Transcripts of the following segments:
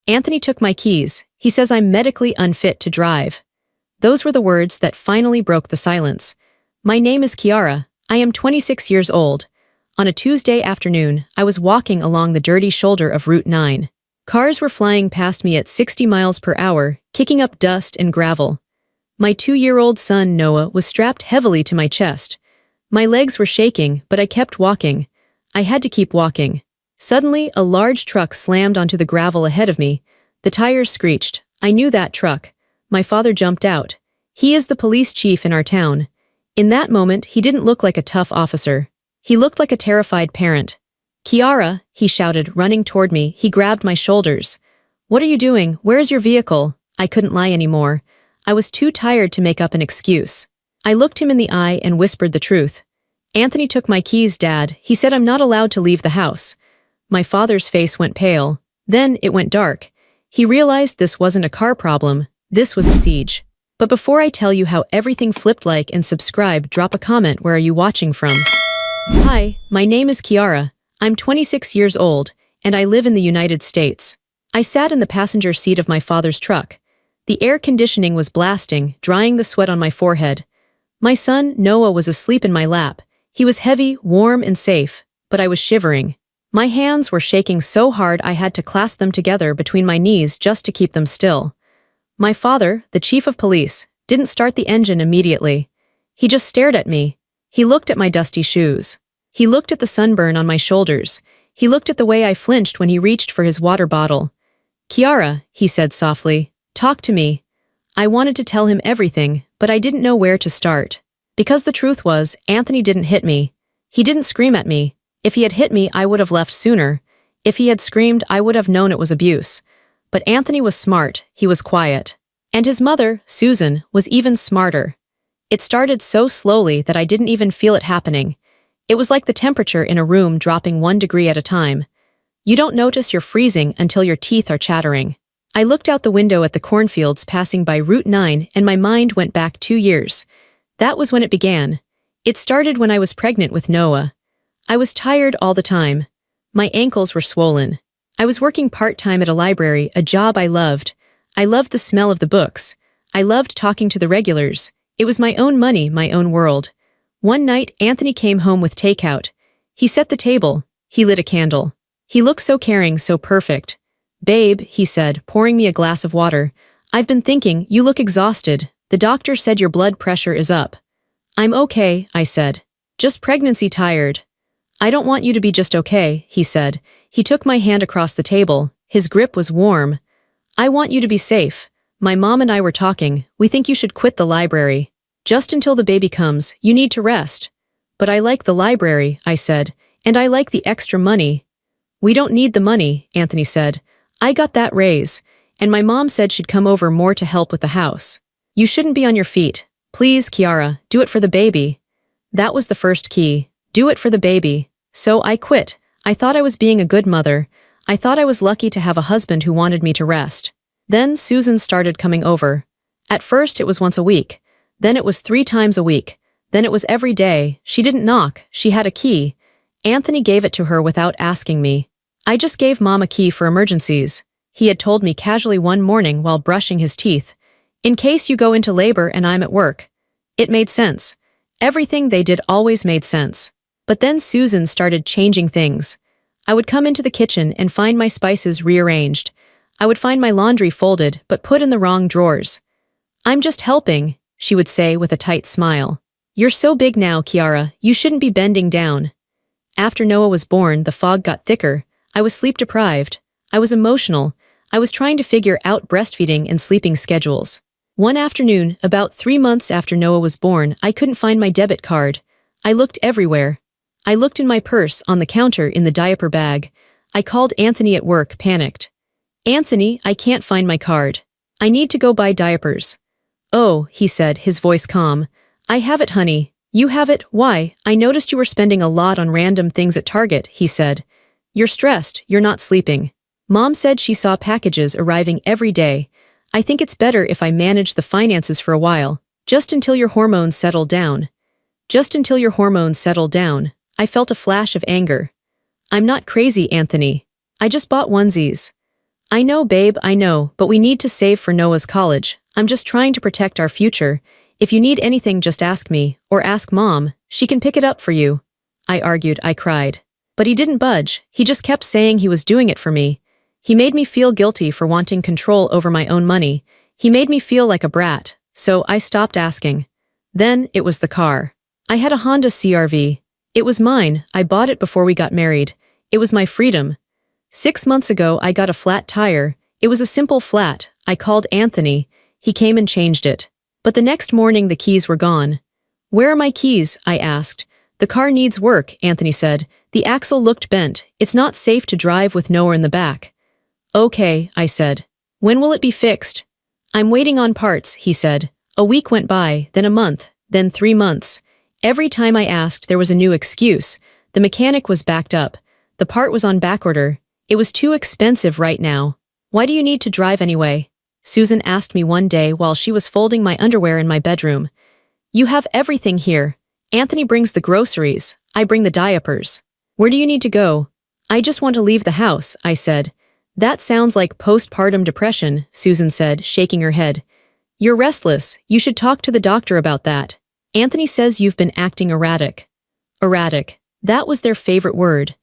Anthony took my keys. He says I'm medically unfit to drive. Those were the words that finally broke the silence. My name is Kiara. I am 26 years old. On a Tuesday afternoon, I was walking along the dirty shoulder of Route 9. Cars were flying past me at 60 miles per hour, kicking up dust and gravel. My 2-year-old son, Noah, was strapped heavily to my chest. My legs were shaking, but I kept walking. I had to keep walking. Suddenly, a large truck slammed onto the gravel ahead of me. The tires screeched. I knew that truck. My father jumped out. He is the police chief in our town. In that moment, he didn't look like a tough officer. He looked like a terrified parent. "Kiara," he shouted, running toward me. He grabbed my shoulders. "What are you doing? Where's your vehicle?" I couldn't lie anymore. I was too tired to make up an excuse. I looked him in the eye and whispered the truth. "Anthony took my keys, Dad. He said I'm not allowed to leave the house." My father's face went pale. Then it went dark. He realized this wasn't a car problem. This was a siege. But before I tell you how everything flipped, like and subscribe, drop a comment. Where are you watching from? Hi, my name is Kiara. I'm 26 years old, and I live in the United States. I sat in the passenger seat of my father's truck. The air conditioning was blasting, drying the sweat on my forehead. My son, Noah, was asleep in my lap. He was heavy, warm, and safe, but I was shivering. My hands were shaking so hard I had to clasp them together between my knees just to keep them still. My father, the chief of police, didn't start the engine immediately. He just stared at me. He looked at my dusty shoes. He looked at the sunburn on my shoulders. He looked at the way I flinched when he reached for his water bottle. "Kiara," he said softly, "talk to me." I wanted to tell him everything, but I didn't know where to start. Because the truth was, Anthony didn't hit me. He didn't scream at me. If he had hit me, I would have left sooner. If he had screamed, I would have known it was abuse. But Anthony was smart. He was quiet. And his mother, Susan, was even smarter. It started so slowly that I didn't even feel it happening. It was like the temperature in a room dropping 1 degree at a time. You don't notice you're freezing until your teeth are chattering. I looked out the window at the cornfields passing by Route 9 and my mind went back 2 years. That was when it began. It started when I was pregnant with Noah. I was tired all the time. My ankles were swollen. I was working part-time at a library, a job I loved. I loved the smell of the books. I loved talking to the regulars. It was my own money, my own world. One night, Anthony came home with takeout. He set the table. He lit a candle. He looked so caring, so perfect. "Babe," he said, pouring me a glass of water, "I've been thinking, you look exhausted. The doctor said your blood pressure is up." "I'm okay," I said. "Just pregnancy tired." "I don't want you to be just okay," he said. He took my hand across the table. His grip was warm. "I want you to be safe. My mom and I were talking. We think you should quit the library. Just until the baby comes, you need to rest." "But I like the library," I said, "and I like the extra money." "We don't need the money," Anthony said. "I got that raise, and my mom said she'd come over more to help with the house. You shouldn't be on your feet. Please, Kiara, do it for the baby." That was the first key. Do it for the baby. So I quit. I thought I was being a good mother. I thought I was lucky to have a husband who wanted me to rest. Then Susan started coming over. At first it was once a week. Then it was 3 times a week. Then it was every day. She didn't knock. She had a key. Anthony gave it to her without asking me. I just gave Mom a key for emergencies. He had told me casually one morning while brushing his teeth. "In case you go into labor and I'm at work." It made sense. Everything they did always made sense. But then Susan started changing things. I would come into the kitchen and find my spices rearranged. I would find my laundry folded but put in the wrong drawers. "I'm just helping," she would say with a tight smile. "You're so big now, Kiara, you shouldn't be bending down." After Noah was born, the fog got thicker. I was sleep-deprived. I was emotional. I was trying to figure out breastfeeding and sleeping schedules. One afternoon, about 3 months after Noah was born, I couldn't find my debit card. I looked everywhere. I looked in my purse, on the counter, in the diaper bag. I called Anthony at work, panicked. "Anthony, I can't find my card. I need to go buy diapers." "Oh," he said, his voice calm. "I have it, honey. You have it? Why? I noticed you were spending a lot on random things at Target," he said. "You're stressed, you're not sleeping. Mom said she saw packages arriving every day. I think it's better if I manage the finances for a while, just until your hormones settle down." Just until your hormones settle down. I felt a flash of anger. "I'm not crazy, Anthony. I just bought onesies." I know, babe, I know, but we need to save for Noah's college. I'm just trying to protect our future. If you need anything, just ask me, or ask Mom. She can pick it up for you. I argued, I cried. But he didn't budge. He just kept saying he was doing it for me. He made me feel guilty for wanting control over my own money. He made me feel like a brat, so I stopped asking. Then it was the car. I had a Honda CR-V. It was mine. I bought it before we got married. It was my freedom. 6 months ago, I got a flat tire. It was a simple flat. I called Anthony. He came and changed it. But the next morning, the keys were gone. Where are my keys? I asked. The car needs work, Anthony said. The axle looked bent. It's not safe to drive with Noah in the back. Okay, I said. When will it be fixed? I'm waiting on parts, he said. A week went by, then a month, then 3 months. Every time I asked, there was a new excuse. The mechanic was backed up. The part was on backorder. It was too expensive right now. Why do you need to drive anyway? Susan asked me one day while she was folding my underwear in my bedroom. You have everything here. Anthony brings the groceries. I bring the diapers. Where do you need to go? I just want to leave the house, I said. That sounds like postpartum depression, Susan said, shaking her head. You're restless. You should talk to the doctor about that. Anthony says you've been acting erratic. Erratic. That was their favorite word.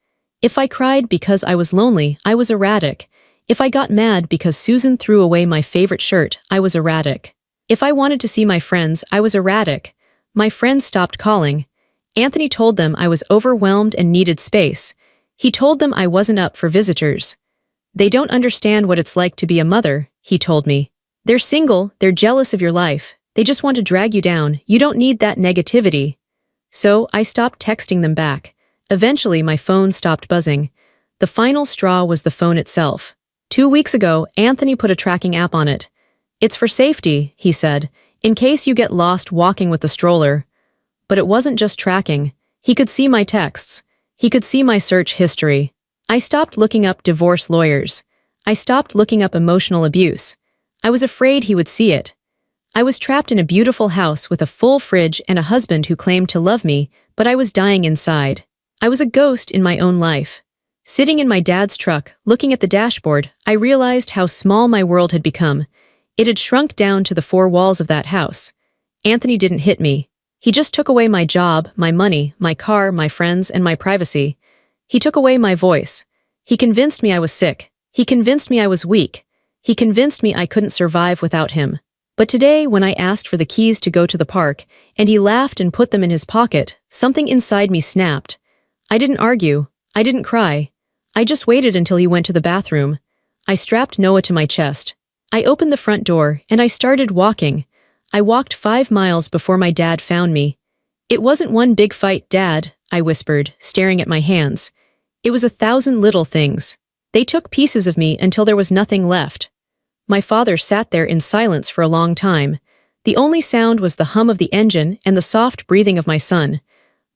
If I cried because I was lonely, I was erratic. If I got mad because Susan threw away my favorite shirt, I was erratic. If I wanted to see my friends, I was erratic. My friends stopped calling. Anthony told them I was overwhelmed and needed space. He told them I wasn't up for visitors. They don't understand what it's like to be a mother, he told me. They're single, they're jealous of your life. They just want to drag you down. You don't need that negativity. So I stopped texting them back. Eventually, my phone stopped buzzing. The final straw was the phone itself. 2 weeks ago, Anthony put a tracking app on it. It's for safety, he said, in case you get lost walking with the stroller. But it wasn't just tracking. He could see my texts. He could see my search history. I stopped looking up divorce lawyers. I stopped looking up emotional abuse. I was afraid he would see it. I was trapped in a beautiful house with a full fridge and a husband who claimed to love me, but I was dying inside. I was a ghost in my own life. Sitting in my dad's truck, looking at the dashboard, I realized how small my world had become. It had shrunk down to the 4 walls of that house. Anthony didn't hit me. He just took away my job, my money, my car, my friends, and my privacy. He took away my voice. He convinced me I was sick. He convinced me I was weak. He convinced me I couldn't survive without him. But today, when I asked for the keys to go to the park, and he laughed and put them in his pocket, something inside me snapped. I didn't argue. I didn't cry. I just waited until he went to the bathroom. I strapped Noah to my chest. I opened the front door, and I started walking. I walked 5 miles before my dad found me. It wasn't one big fight, Dad, I whispered, staring at my hands. It was 1,000 little things. They took pieces of me until there was nothing left. My father sat there in silence for a long time. The only sound was the hum of the engine and the soft breathing of my son.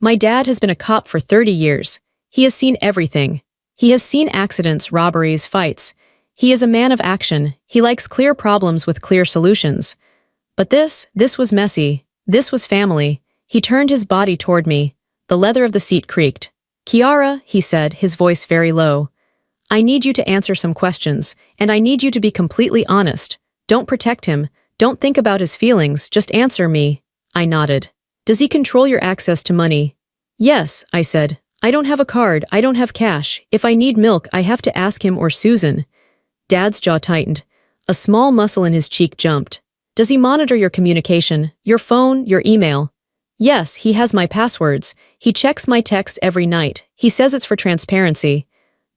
My dad has been a cop for 30 years. He has seen everything. He has seen accidents, robberies, fights. He is a man of action. He likes clear problems with clear solutions. But this was messy. This was family. He turned his body toward me. The leather of the seat creaked. Kiara, he said, his voice very low. I need you to answer some questions, and I need you to be completely honest. Don't protect him. Don't think about his feelings. Just answer me. I nodded. Does he control your access to money? Yes, I said. I don't have a card. I don't have cash. If I need milk, I have to ask him or Susan. Dad's jaw tightened. A small muscle in his cheek jumped. Does he monitor your communication, your phone, your email? Yes, he has my passwords. He checks my texts every night. He says it's for transparency.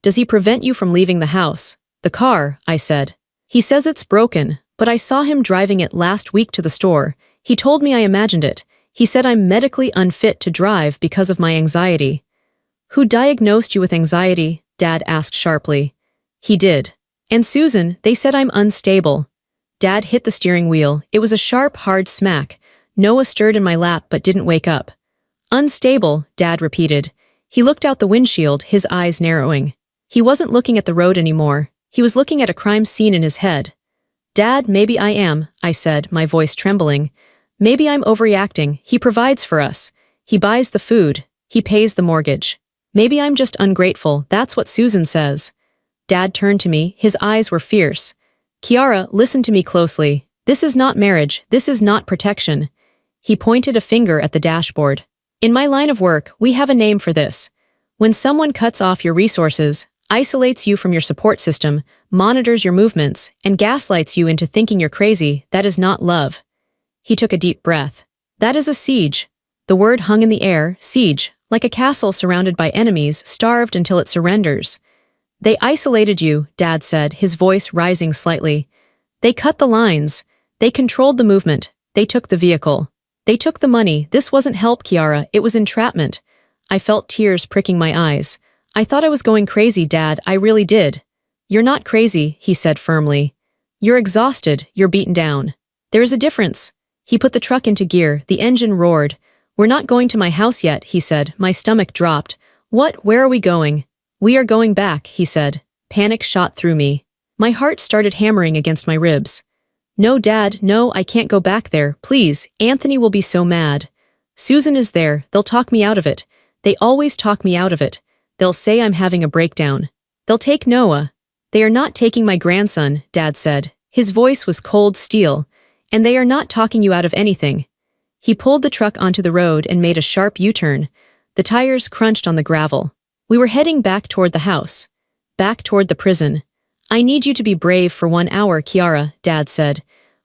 Does he prevent you from leaving the house? The car, I said. He says it's broken, but I saw him driving it last week to the store. He told me I imagined it. He said I'm medically unfit to drive because of my anxiety. Who diagnosed you with anxiety? Dad asked sharply. He did. And Susan, they said I'm unstable. Dad hit the steering wheel. It was a sharp, hard smack. Noah stirred in my lap but didn't wake up. Unstable, Dad repeated. He looked out the windshield, his eyes narrowing. He wasn't looking at the road anymore. He was looking at a crime scene in his head. Dad, maybe I am, I said, my voice trembling. Maybe I'm overreacting. He provides for us. He buys the food. He pays the mortgage. Maybe I'm just ungrateful. That's what Susan says. Dad turned to me, his eyes were fierce. Kiara, listen to me closely. This is not marriage, this is not protection. He pointed a finger at the dashboard. In my line of work, we have a name for this. When someone cuts off your resources, isolates you from your support system, monitors your movements, and gaslights you into thinking you're crazy, that is not love. He took a deep breath. That is a siege. The word hung in the air, siege, like a castle surrounded by enemies, starved until it surrenders. They isolated you, Dad said, his voice rising slightly. They cut the lines. They controlled the movement. They took the vehicle. They took the money. This wasn't help, Kiara, it was entrapment. I felt tears pricking my eyes. I thought I was going crazy, Dad, I really did. You're not crazy, he said firmly. You're exhausted, you're beaten down. There is a difference. He put the truck into gear, the engine roared. We're not going to my house yet, he said. My stomach dropped. What, where are we going? We are going back, he said. Panic shot through me. My heart started hammering against my ribs. No, Dad, no, I can't go back there, please, Anthony will be so mad. Susan is there, they'll talk me out of it. They always talk me out of it. They'll say I'm having a breakdown. They'll take Noah. They are not taking my grandson, Dad said. His voice was cold steel. And they are not talking you out of anything. He pulled the truck onto the road and made a sharp U-turn. The tires crunched on the gravel. We were heading back toward the house. Back toward the prison. I need you to be brave for 1 hour, Kiara, Dad said.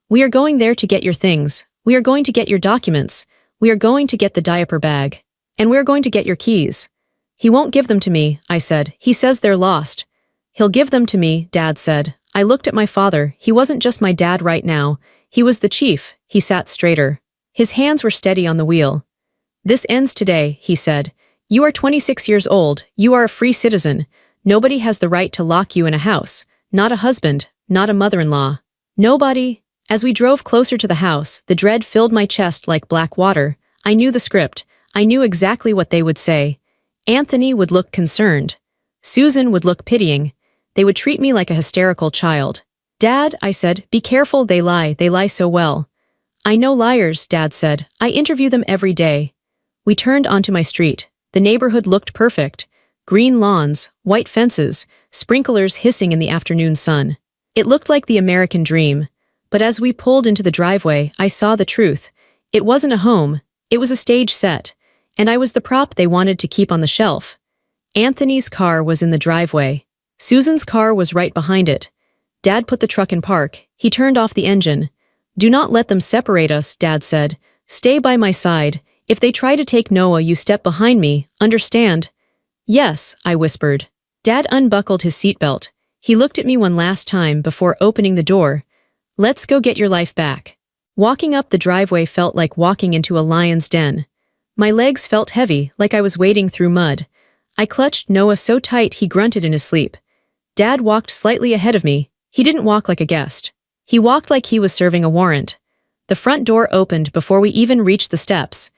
We are going there to get your things. We are going to get your documents. We are going to get the diaper bag. And we are going to get your keys. He won't give them to me, I said. He says they're lost. He'll give them to me, Dad said. I looked at my father. He wasn't just my dad right now. He was the chief. He sat straighter. His hands were steady on the wheel. This ends today, he said. You are 26 years old. You are a free citizen. Nobody has the right to lock you in a house. Not a husband. Not a mother-in-law. Nobody. As we drove closer to the house, the dread filled my chest like black water. I knew the script. I knew exactly what they would say. Anthony would look concerned. Susan would look pitying. They would treat me like a hysterical child. Dad, I said, be careful, they lie so well. I know liars, Dad said. I interview them every day. We turned onto my street. The neighborhood looked perfect. Green lawns, white fences, sprinklers hissing in the afternoon sun. It looked like the American dream. But as we pulled into the driveway, I saw the truth. It wasn't a home. It was a stage set. And I was the prop they wanted to keep on the shelf. Anthony's car was in the driveway. Susan's car was right behind it. Dad put the truck in park. He turned off the engine. Do not let them separate us, Dad said. Stay by my side. If they try to take Noah, you step behind me, understand? Yes, I whispered. Dad unbuckled his seatbelt. He looked at me one last time before opening the door. Let's go get your life back. Walking up the driveway felt like walking into a lion's den. My legs felt heavy, like I was wading through mud. I clutched Noah so tight he grunted in his sleep. Dad walked slightly ahead of me. He didn't walk like a guest. He walked like he was serving a warrant. The front door opened before we even reached the steps.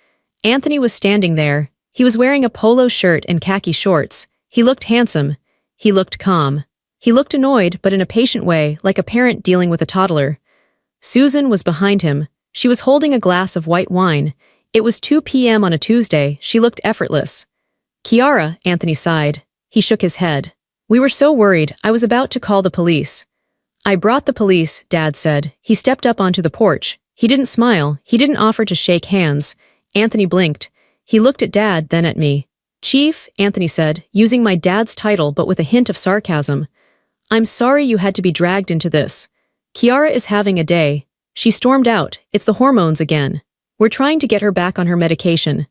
Anthony was standing there. He was wearing a polo shirt and khaki shorts. He looked handsome. He looked calm. He looked annoyed, but in a patient way, like a parent dealing with a toddler. Susan was behind him. She was holding a glass of white wine. It was 2 p.m. on a Tuesday. She looked effortless. Kiara, Anthony sighed. He shook his head. We were so worried, I was about to call the police. I brought the police, Dad said. He stepped up onto the porch. He didn't smile. He didn't offer to shake hands. Anthony blinked. He looked at Dad, then at me. Chief, Anthony said, using my dad's title but with a hint of sarcasm. I'm sorry you had to be dragged into this. Kiara is having a day. She stormed out. It's the hormones again. We're trying to get her back on her medication.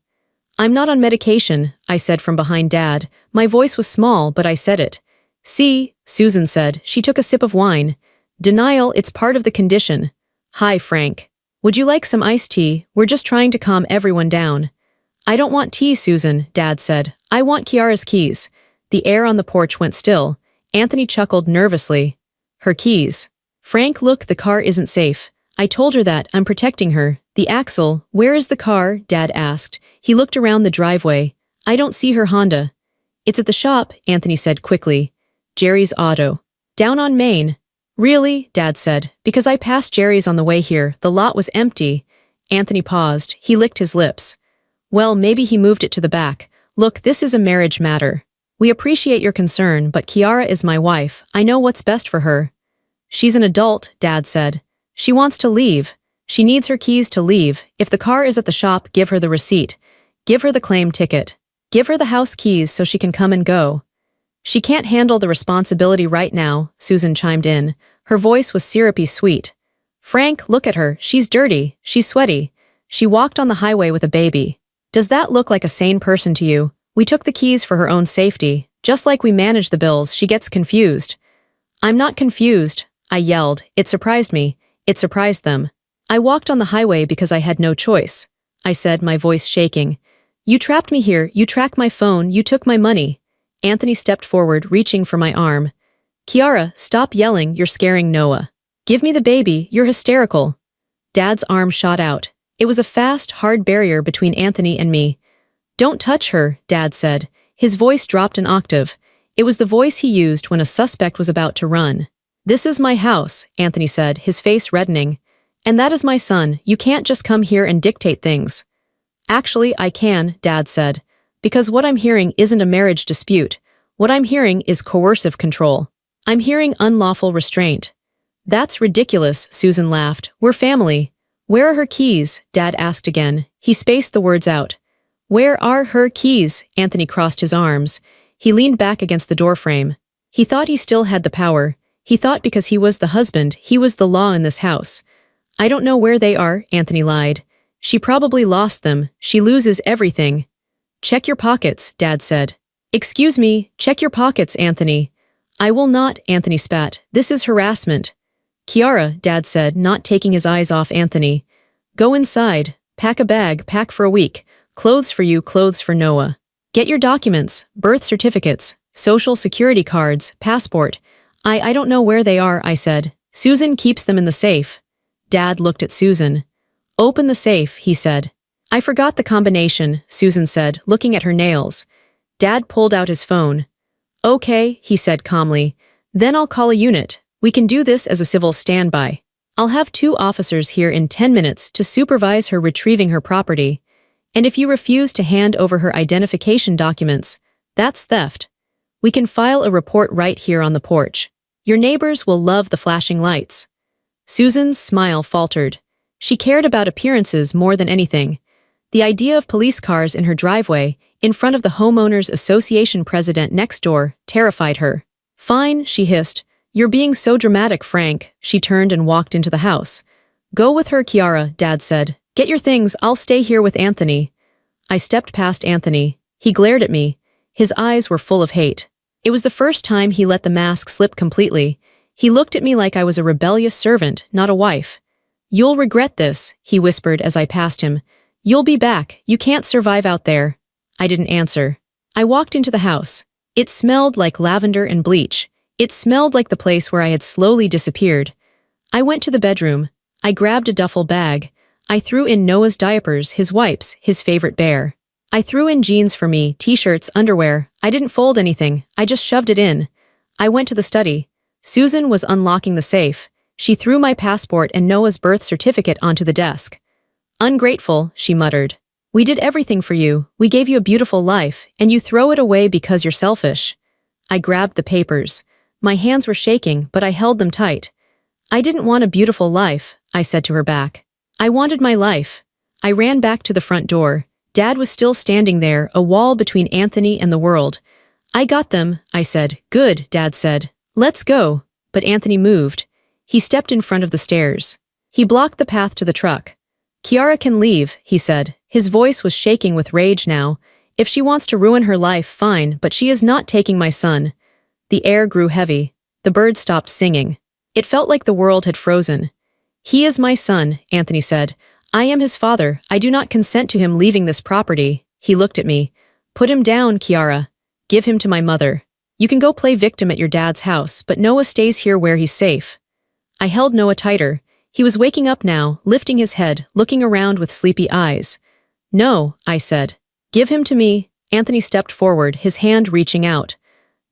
I'm not on medication, I said from behind Dad. My voice was small, but I said it. See, Susan said. She took a sip of wine. Denial, it's part of the condition. Hi, Frank. Would you like some iced tea? We're just trying to calm everyone down. I don't want tea, Susan, Dad said. I want Kiara's keys. The air on the porch went still. Anthony chuckled nervously. Her keys. Frank, look, the car isn't safe. I told her that, I'm protecting her. The axle, where is the car? Dad asked. He looked around the driveway. I don't see her Honda. It's at the shop, Anthony said quickly. Jerry's auto. Down on Main. Really? Dad said. Because I passed Jerry's on the way here. The lot was empty. Anthony paused. He licked his lips. Well, maybe he moved it to the back. Look, this is a marriage matter. We appreciate your concern, but Kiara is my wife. I know what's best for her. She's an adult, Dad said. She wants to leave. She needs her keys to leave. If the car is at the shop, give her the receipt. Give her the claim ticket. Give her the house keys so she can come and go. She can't handle the responsibility right now, Susan chimed in. Her voice was syrupy sweet. Frank, look at her. She's dirty. She's sweaty. She walked on the highway with a baby. Does that look like a sane person to you? We took the keys for her own safety. Just like we manage the bills, she gets confused. I'm not confused, I yelled. It surprised me. It surprised them. I walked on the highway because I had no choice, I said, my voice shaking. You trapped me here. You tracked my phone. You took my money. Anthony stepped forward, reaching for my arm. Kiara, stop yelling. You're scaring Noah. Give me the baby. You're hysterical. Dad's arm shot out. It was a fast, hard barrier between Anthony and me. Don't touch her, Dad said. His voice dropped an octave. It was the voice he used when a suspect was about to run. This is my house, Anthony said, his face reddening. And that is my son. You can't just come here and dictate things. Actually, I can, Dad said. Because what I'm hearing isn't a marriage dispute. What I'm hearing is coercive control. I'm hearing unlawful restraint. That's ridiculous, Susan laughed. We're family. Where are her keys? Dad asked again. He spaced the words out. Where are her keys? Anthony crossed his arms. He leaned back against the doorframe. He thought he still had the power. He thought because he was the husband, he was the law in this house. I don't know where they are, Anthony lied. She probably lost them. She loses everything. Check your pockets, Dad said. Excuse me, check your pockets, Anthony. I will not, Anthony spat. This is harassment. Kiara, Dad said, not taking his eyes off Anthony. Go inside. Pack a bag, pack for a week. Clothes for you, clothes for Noah. Get your documents, birth certificates, social security cards, passport. I don't know where they are, I said. Susan keeps them in the safe. Dad looked at Susan. Open the safe, he said. I forgot the combination, Susan said, looking at her nails. Dad pulled out his phone. Okay, he said calmly. Then I'll call a unit. We can do this as a civil standby. I'll have 2 officers here in 10 minutes to supervise her retrieving her property. And if you refuse to hand over her identification documents, that's theft. We can file a report right here on the porch. Your neighbors will love the flashing lights. Susan's smile faltered. She cared about appearances more than anything. The idea of police cars in her driveway, in front of the homeowners association president next door, terrified her. Fine, she hissed. You're being so dramatic, Frank. She turned and walked into the house. Go with her, Kiara, Dad said. Get your things, I'll stay here with Anthony. I stepped past Anthony. He glared at me. His eyes were full of hate. It was the first time he let the mask slip completely. He looked at me like I was a rebellious servant, not a wife. You'll regret this, he whispered as I passed him. You'll be back. You can't survive out there. I didn't answer. I walked into the house. It smelled like lavender and bleach. It smelled like the place where I had slowly disappeared. I went to the bedroom. I grabbed a duffel bag. I threw in Noah's diapers, his wipes, his favorite bear. I threw in jeans for me, t-shirts, underwear. I didn't fold anything. I just shoved it in. I went to the study. Susan was unlocking the safe. She threw my passport and Noah's birth certificate onto the desk. Ungrateful, she muttered. We did everything for you. We gave you a beautiful life, and you throw it away because you're selfish. I grabbed the papers. My hands were shaking, but I held them tight. I didn't want a beautiful life, I said to her back. I wanted my life. I ran back to the front door. Dad was still standing there, a wall between Anthony and the world. I got them, I said. Good, Dad said. Let's go. But Anthony moved. He stepped in front of the stairs. He blocked the path to the truck. Kiara can leave, he said. His voice was shaking with rage now. If she wants to ruin her life, fine, but she is not taking my son. The air grew heavy. The birds stopped singing. It felt like the world had frozen. He is my son, Anthony said. I am his father. I do not consent to him leaving this property. He looked at me. Put him down, Kiara. Give him to my mother. You can go play victim at your dad's house, but Noah stays here where he's safe. I held Noah tighter. He was waking up now, lifting his head, looking around with sleepy eyes. No, I said. Give him to me. Anthony stepped forward, his hand reaching out.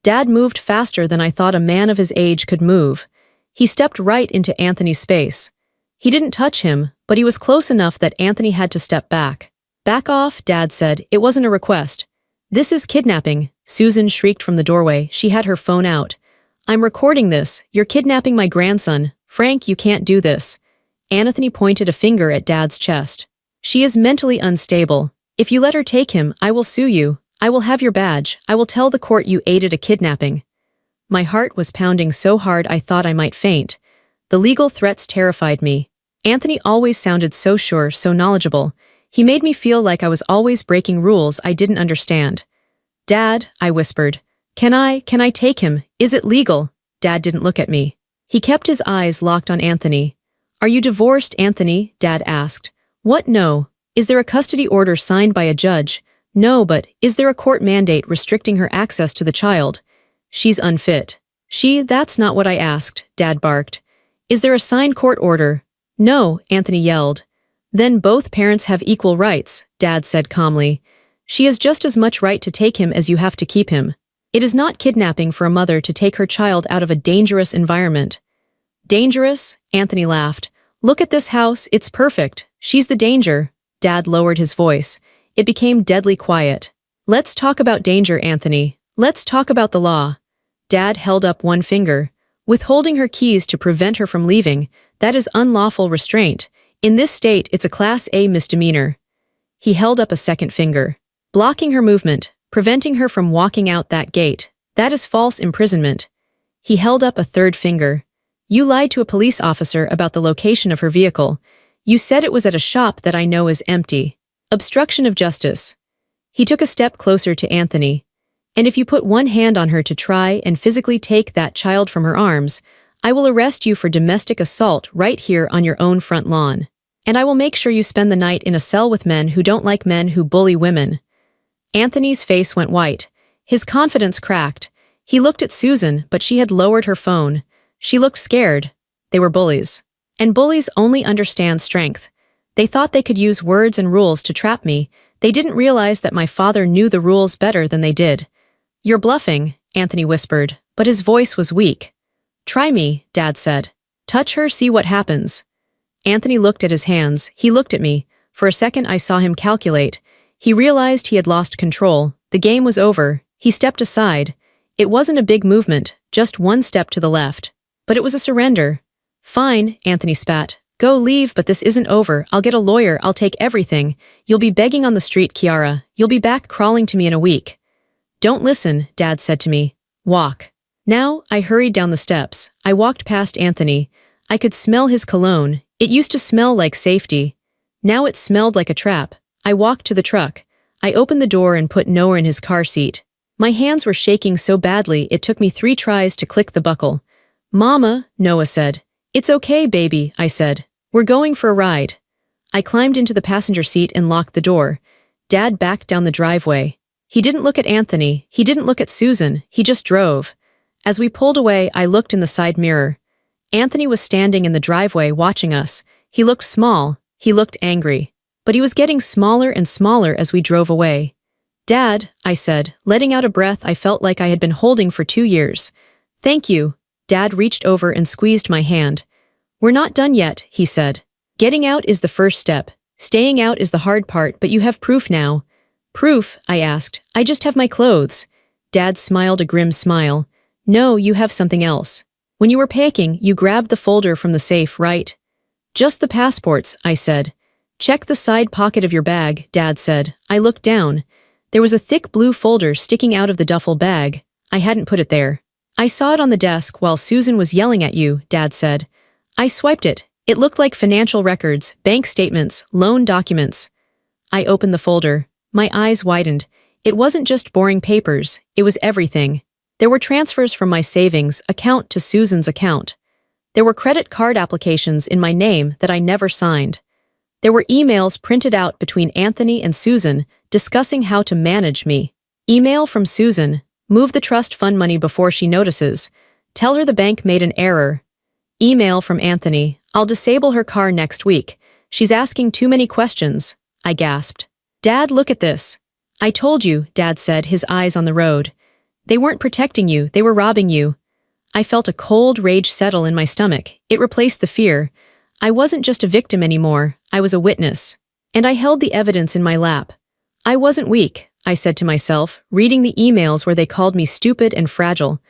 Dad moved faster than I thought a man of his age could move. He stepped right into Anthony's space. He didn't touch him, but he was close enough that Anthony had to step back. Back off, Dad said. It wasn't a request. "This is kidnapping," Susan shrieked from the doorway. She had her phone out. "I'm recording this. You're kidnapping my grandson. Frank, you can't do this." Anthony pointed a finger at Dad's chest. "She is mentally unstable. If you let her take him, I will sue you. I will have your badge. I will tell the court you aided a kidnapping." My heart was pounding so hard I thought I might faint. The legal threats terrified me. Anthony always sounded so sure, so knowledgeable. He made me feel like I was always breaking rules I didn't understand. "Dad," I whispered. Can I take him? Is it legal?" Dad didn't look at me. He kept his eyes locked on Anthony. "Are you divorced, Anthony?" Dad asked. "What? No. Is there a custody order signed by a judge?" "No, but is there a court mandate restricting her access to the child?" "She's unfit." That's not what I asked," Dad barked. "Is there a signed court order?" "No," Anthony yelled. "Then both parents have equal rights," Dad said calmly. "She has just as much right to take him as you have to keep him. It is not kidnapping for a mother to take her child out of a dangerous environment." "Dangerous?" Anthony laughed. "Look at this house, it's perfect. She's the danger." Dad lowered his voice. It became deadly quiet. "Let's talk about danger, Anthony. Let's talk about the law." Dad held up one finger. "Withholding her keys to prevent her from leaving, that is unlawful restraint. In this state, it's a Class A misdemeanor." He held up a second finger. "Blocking her movement, preventing her from walking out that gate, that is false imprisonment." He held up a third finger. "You lied to a police officer about the location of her vehicle. You said it was at a shop that I know is empty. Obstruction of justice." He took a step closer to Anthony. "And if you put one hand on her to try and physically take that child from her arms, I will arrest you for domestic assault right here on your own front lawn. And I will make sure you spend the night in a cell with men who don't like men who bully women." Anthony's face went white. His confidence cracked. He looked at Susan, but she had lowered her phone. She looked scared. They were bullies. And bullies only understand strength. They thought they could use words and rules to trap me. They didn't realize that my father knew the rules better than they did. "You're bluffing," Anthony whispered, but his voice was weak. "Try me," Dad said. "Touch her, see what happens." Anthony looked at his hands. He looked at me. For a second I saw him calculate. He realized he had lost control. The game was over. He stepped aside. It wasn't a big movement, just one step to the left. But it was a surrender. "Fine," Anthony spat. "Go leave, but this isn't over. I'll get a lawyer. I'll take everything. You'll be begging on the street, Kiara. You'll be back crawling to me in a week." "Don't listen," Dad said to me. "Walk." Now, I hurried down the steps. I walked past Anthony. I could smell his cologne. It used to smell like safety. Now it smelled like a trap. I walked to the truck. I opened the door and put Noah in his car seat. My hands were shaking so badly it took me 3 tries to click the buckle. "Mama," Noah said. "It's okay, baby," I said. "We're going for a ride." I climbed into the passenger seat and locked the door. Dad backed down the driveway. He didn't look at Anthony. He didn't look at Susan. He just drove. As we pulled away, I looked in the side mirror. Anthony was standing in the driveway watching us. He looked small. He looked angry. But he was getting smaller and smaller as we drove away. "Dad," I said, letting out a breath I felt like I had been holding for 2 years. "Thank you." Dad reached over and squeezed my hand. "We're not done yet," he said. "Getting out is the first step. Staying out is the hard part, but you have proof now." "Proof?" I asked. "I just have my clothes." Dad smiled a grim smile. "No, you have something else. When you were packing, you grabbed the folder from the safe, right?" "Just the passports," I said. "Check the side pocket of your bag," Dad said. I looked down. There was a thick blue folder sticking out of the duffel bag. I hadn't put it there. "I saw it on the desk while Susan was yelling at you," Dad said. I swiped it. It looked like financial records, bank statements, loan documents. I opened the folder. My eyes widened. It wasn't just boring papers, it was everything. There were transfers from my savings account to Susan's account. There were credit card applications in my name that I never signed. There were emails printed out between Anthony and Susan discussing how to manage me. Email from Susan: "Move the trust fund money before she notices. Tell her the bank made an error." Email from Anthony: "I'll disable her car next week. She's asking too many questions." I gasped. "Dad, look at this." "I told you," Dad said, his eyes on the road. "They weren't protecting you, they were robbing you." I felt a cold rage settle in my stomach. It replaced the fear. I wasn't just a victim anymore, I was a witness. And I held the evidence in my lap. I wasn't weak, I said to myself, reading the emails where they called me stupid and fragile.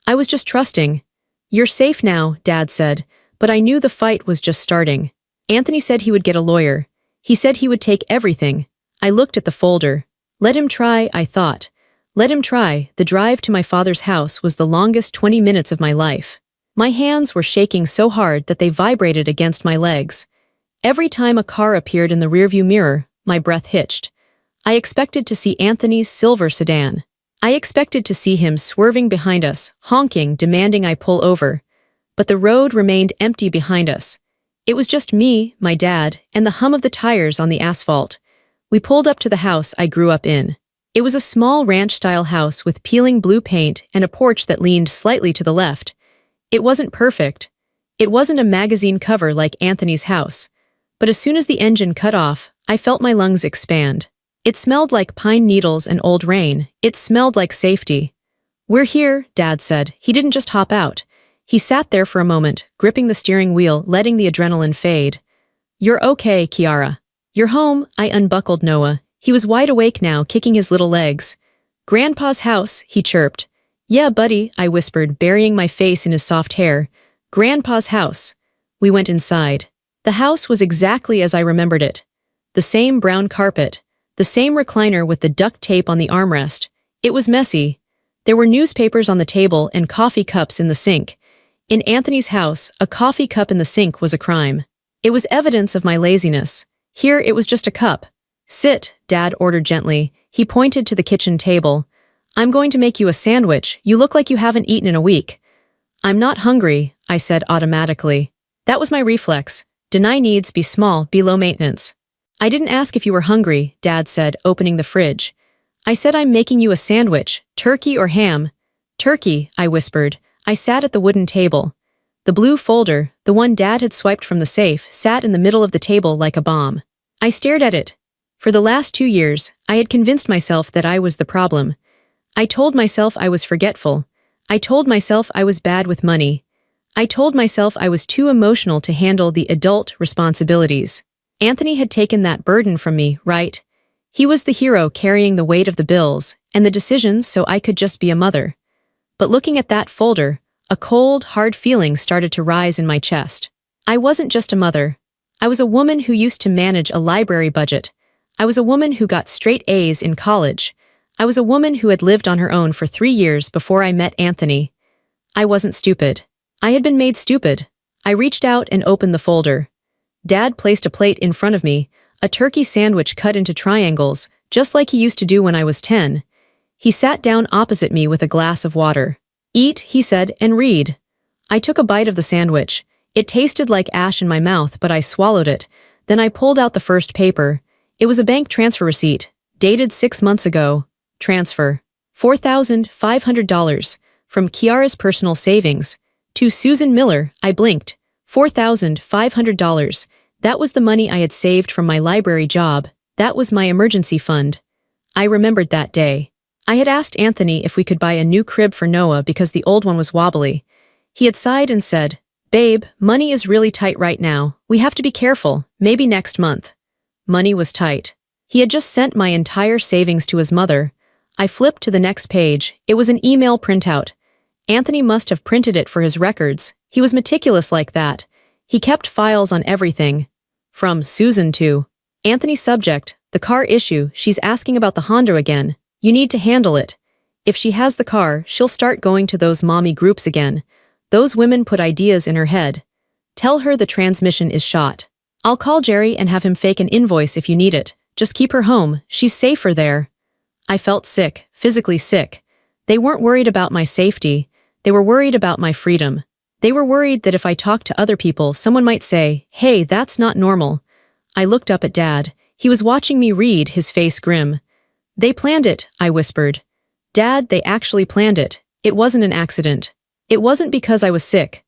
I was just trusting. You're safe now, Dad said, but I knew the fight was just starting. Anthony said he would get a lawyer. He said he would take everything. I looked at the folder. Let him try, I thought. Let him try. The drive to my father's house was the longest 20 minutes of my life. My hands were shaking so hard that they vibrated against my legs. Every time a car appeared in the rearview mirror, my breath hitched. I expected to see Anthony's silver sedan. I expected to see him swerving behind us, honking, demanding I pull over. But the road remained empty behind us. It was just me, my dad, and the hum of the tires on the asphalt. We pulled up to the house I grew up in. It was a small ranch-style house with peeling blue paint and a porch that leaned slightly to the left. It wasn't perfect. It wasn't a magazine cover like Anthony's house. But as soon as the engine cut off, I felt my lungs expand. It smelled like pine needles and old rain. It smelled like safety. We're here, Dad said. He didn't just hop out. He sat there for a moment, gripping the steering wheel, letting the adrenaline fade. You're okay, Kiara. You're home, I unbuckled Noah. He was wide awake now, kicking his little legs. Grandpa's house, he chirped. Yeah, buddy, I whispered, burying my face in his soft hair. Grandpa's house. We went inside. The house was exactly as I remembered it. The same brown carpet. The same recliner with the duct tape on the armrest. It was messy. There were newspapers on the table and coffee cups in the sink. In Anthony's house, a coffee cup in the sink was a crime. It was evidence of my laziness. Here it was just a cup. Sit, Dad ordered gently. He pointed to the kitchen table. I'm going to make you a sandwich. You look like you haven't eaten in a week. I'm not hungry, I said automatically. That was my reflex. Deny needs, be small, be low maintenance. I didn't ask if you were hungry, Dad said, opening the fridge. I said I'm making you a sandwich, turkey or ham. Turkey, I whispered. I sat at the wooden table. The blue folder, the one Dad had swiped from the safe, sat in the middle of the table like a bomb. I stared at it. For the last 2 years, I had convinced myself that I was the problem. I told myself I was forgetful. I told myself I was bad with money. I told myself I was too emotional to handle the adult responsibilities. Anthony had taken that burden from me, right? He was the hero carrying the weight of the bills and the decisions so I could just be a mother. But looking at that folder, a cold, hard feeling started to rise in my chest. I wasn't just a mother. I was a woman who used to manage a library budget. I was a woman who got straight A's in college. I was a woman who had lived on her own for 3 years before I met Anthony. I wasn't stupid. I had been made stupid. I reached out and opened the folder. Dad placed a plate in front of me, a turkey sandwich cut into triangles, just like he used to do when I was 10. He sat down opposite me with a glass of water. Eat, he said, and read. I took a bite of the sandwich. It tasted like ash in my mouth, but I swallowed it. Then I pulled out the first paper. It was a bank transfer receipt, dated 6 months ago. Transfer. $4,500 from Kiara's personal savings to Susan Miller. I blinked. $4,500. That was the money I had saved from my library job. That was my emergency fund. I remembered that day. I had asked Anthony if we could buy a new crib for Noah because the old one was wobbly. He had sighed and said, "Babe, money is really tight right now. We have to be careful. Maybe next month." Money was tight. He had just sent my entire savings to his mother. I flipped to the next page. It was an email printout. Anthony must have printed it for his records. He was meticulous like that. He kept files on everything. From Susan to Anthony's subject, the car issue. She's asking about the Honda again. You need to handle it. If she has the car, she'll start going to those mommy groups again. Those women put ideas in her head. Tell her the transmission is shot. I'll call Jerry and have him fake an invoice if you need it. Just keep her home. She's safer there. I felt sick, physically sick. They weren't worried about my safety. They were worried about my freedom. They were worried that if I talked to other people, someone might say, "Hey, that's not normal." I looked up at Dad. He was watching me read, his face grim. "They planned it," I whispered. "Dad, they actually planned it. It wasn't an accident. It wasn't because I was sick."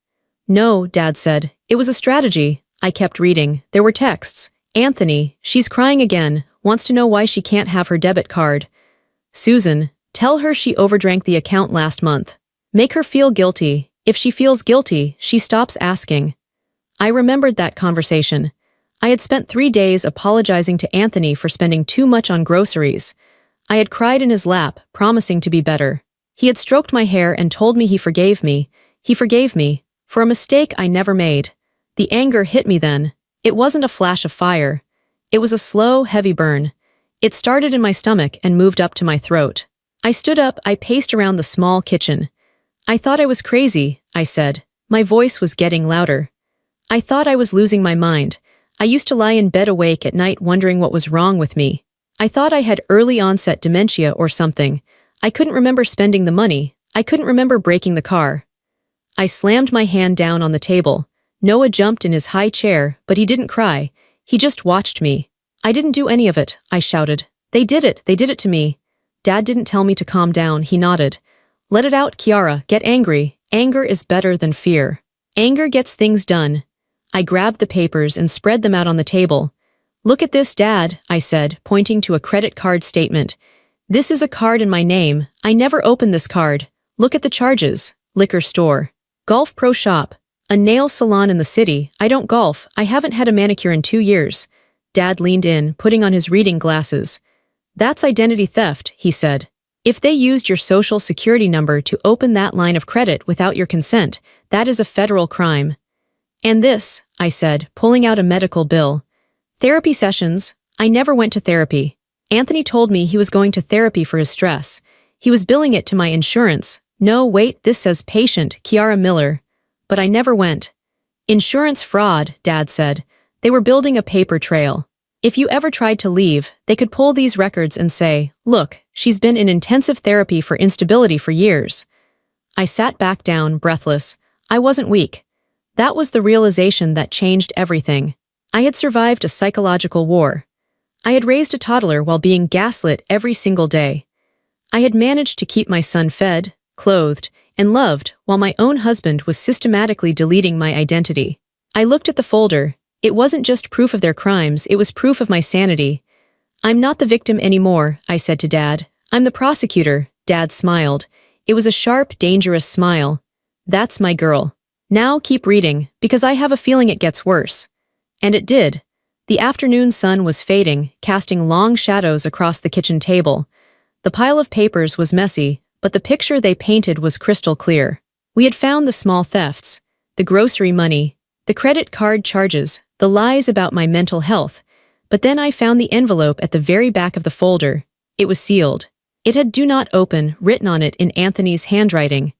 "No," Dad said. "It was a strategy." I kept reading. There were texts. "Anthony, she's crying again, wants to know why she can't have her debit card. Susan, tell her she overdrank the account last month. Make her feel guilty. If she feels guilty, she stops asking." I remembered that conversation. I had spent 3 days apologizing to Anthony for spending too much on groceries. I had cried in his lap, promising to be better. He had stroked my hair and told me he forgave me. He forgave me, for a mistake I never made. The anger hit me then. It wasn't a flash of fire. It was a slow, heavy burn. It started in my stomach and moved up to my throat. I stood up, I paced around the small kitchen. I thought I was crazy, I said. My voice was getting louder. I thought I was losing my mind. I used to lie in bed awake at night wondering what was wrong with me. I thought I had early onset dementia or something. I couldn't remember spending the money. I couldn't remember breaking the car. I slammed my hand down on the table. Noah jumped in his high chair, but he didn't cry. He just watched me. I didn't do any of it, I shouted. They did it to me. Dad didn't tell me to calm down, he nodded. Let it out, Kiara, get angry. Anger is better than fear. Anger gets things done. I grabbed the papers and spread them out on the table. Look at this, Dad, I said, pointing to a credit card statement. This is a card in my name. I never opened this card. Look at the charges. Liquor store. Golf pro shop. A nail salon in the city. I don't golf. I haven't had a manicure in 2 years. Dad leaned in, putting on his reading glasses. That's identity theft, he said. If they used your social security number to open that line of credit without your consent, that is a federal crime. And this, I said, pulling out a medical bill. Therapy sessions. I never went to therapy. Anthony told me he was going to therapy for his stress. He was billing it to my insurance. No, wait, this says patient, Kiara Miller. But I never went. Insurance fraud, Dad said. They were building a paper trail. If you ever tried to leave, they could pull these records and say, look, she's been in intensive therapy for instability for years. I sat back down, breathless. I wasn't weak. That was the realization that changed everything. I had survived a psychological war. I had raised a toddler while being gaslit every single day. I had managed to keep my son fed, clothed, and loved while my own husband was systematically deleting my identity. I looked at the folder. It wasn't just proof of their crimes, it was proof of my sanity. I'm not the victim anymore, I said to Dad. I'm the prosecutor, Dad smiled. It was a sharp, dangerous smile. That's my girl. Now keep reading, because I have a feeling it gets worse. And it did. The afternoon sun was fading, casting long shadows across the kitchen table. The pile of papers was messy, but the picture they painted was crystal clear. We had found the small thefts, the grocery money, the credit card charges, the lies about my mental health. But then I found the envelope at the very back of the folder. It was sealed. It had "Do Not Open" written on it in Anthony's handwriting.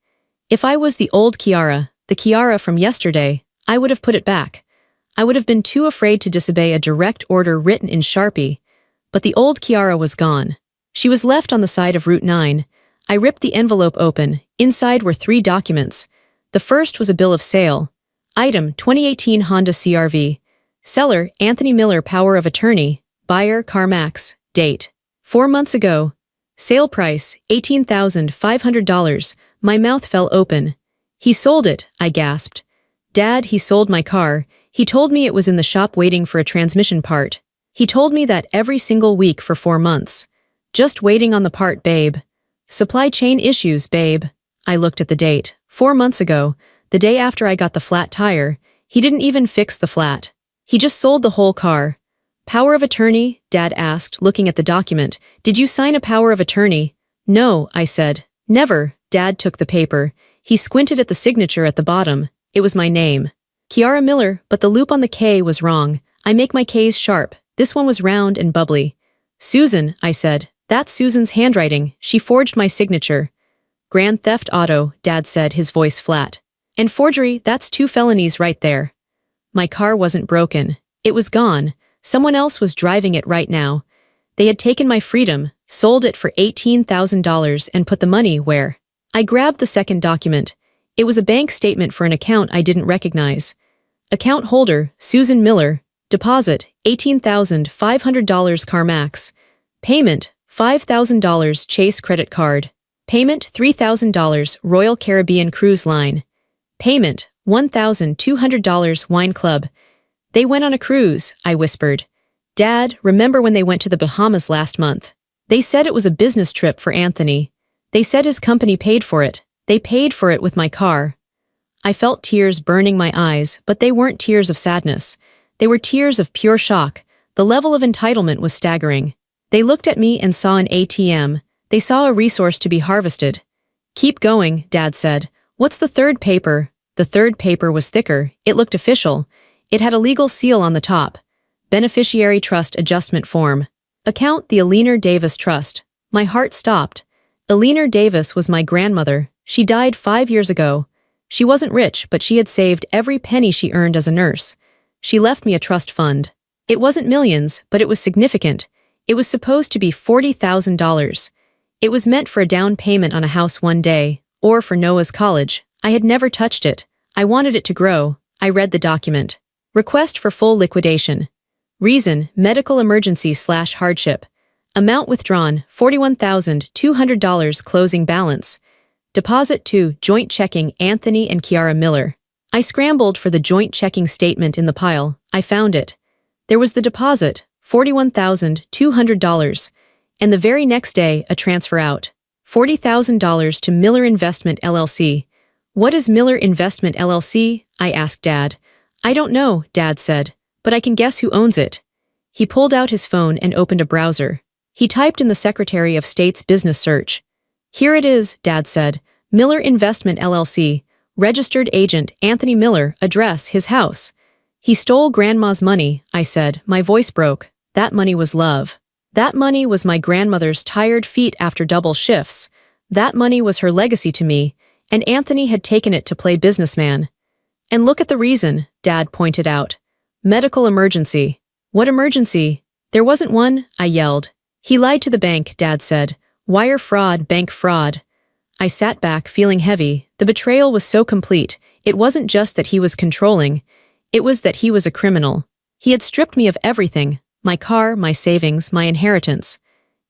If I was the old Kiara, the Kiara from yesterday, I would have put it back. I would have been too afraid to disobey a direct order written in Sharpie. But the old Kiara was gone. She was left on the side of Route 9. I ripped the envelope open. Inside were 3 documents. The first was a bill of sale. Item, 2018 Honda CR-V. Seller, Anthony Miller, power of attorney. Buyer, CarMax. Date, 4 months ago. Sale price, $18,500. My mouth fell open. He sold it, I gasped. Dad, he sold my car. He told me it was in the shop waiting for a transmission part. He told me that every single week for 4 months. Just waiting on the part, babe. Supply chain issues, babe. I looked at the date. 4 months ago, the day after I got the flat tire. He didn't even fix the flat. He just sold the whole car. Power of attorney? Dad asked, looking at the document. Did you sign a power of attorney? No, I said. Never. Dad took the paper. He squinted at the signature at the bottom. It was my name. Kiara Miller, but the loop on the K was wrong. I make my K's sharp. This one was round and bubbly. Susan, I said. That's Susan's handwriting. She forged my signature. Grand theft auto, Dad said, his voice flat. And forgery, that's 2 felonies right there. My car wasn't broken. It was gone. Someone else was driving it right now. They had taken my freedom, sold it for $18,000 and put the money where? I grabbed the second document. It was a bank statement for an account I didn't recognize. Account holder, Susan Miller. Deposit, $18,500 CarMax. Payment, $5,000 Chase credit card. Payment, $3,000 Royal Caribbean Cruise Line. Payment, $1,200 Wine Club. They went on a cruise, I whispered. Dad, remember when they went to the Bahamas last month? They said it was a business trip for Anthony. They said his company paid for it. They paid for it with my car. I felt tears burning my eyes, but they weren't tears of sadness. They were tears of pure shock. The level of entitlement was staggering. They looked at me and saw an ATM. They saw a resource to be harvested. Keep going, Dad said. What's the third paper? The third paper was thicker. It looked official. It had a legal seal on the top. Beneficiary Trust Adjustment Form. Account the Eleanor Davis Trust. My heart stopped. Eleanor Davis was my grandmother. She died 5 years ago. She wasn't rich, but she had saved every penny she earned as a nurse. She left me a trust fund. It wasn't millions, but it was significant. It was supposed to be $40,000. It was meant for a down payment on a house one day, or for Noah's college. I had never touched it. I wanted it to grow. I read the document. Request for full liquidation. Reason, medical emergency/hardship. Amount withdrawn, $41,200 closing balance. Deposit to joint checking Anthony and Kiara Miller. I scrambled for the joint checking statement in the pile. I found it. There was the deposit, $41,200, and the very next day a transfer out, $40,000 to Miller Investment LLC. What is Miller Investment LLC? I asked Dad. I don't know, Dad said, but I can guess who owns it. He pulled out his phone and opened a browser. He typed in the Secretary of State's business search. Here it is, Dad said. Miller Investment LLC. Registered agent Anthony Miller, address his house. He stole Grandma's money, I said. My voice broke. That money was love. That money was my grandmother's tired feet after double shifts. That money was her legacy to me, and Anthony had taken it to play businessman. And look at the reason, Dad pointed out. Medical emergency. What emergency? There wasn't one, I yelled. He lied to the bank, Dad said. Wire fraud, bank fraud. I sat back, feeling heavy. The betrayal was so complete. It wasn't just that he was controlling. It was that he was a criminal. He had stripped me of everything. My car, my savings, my inheritance.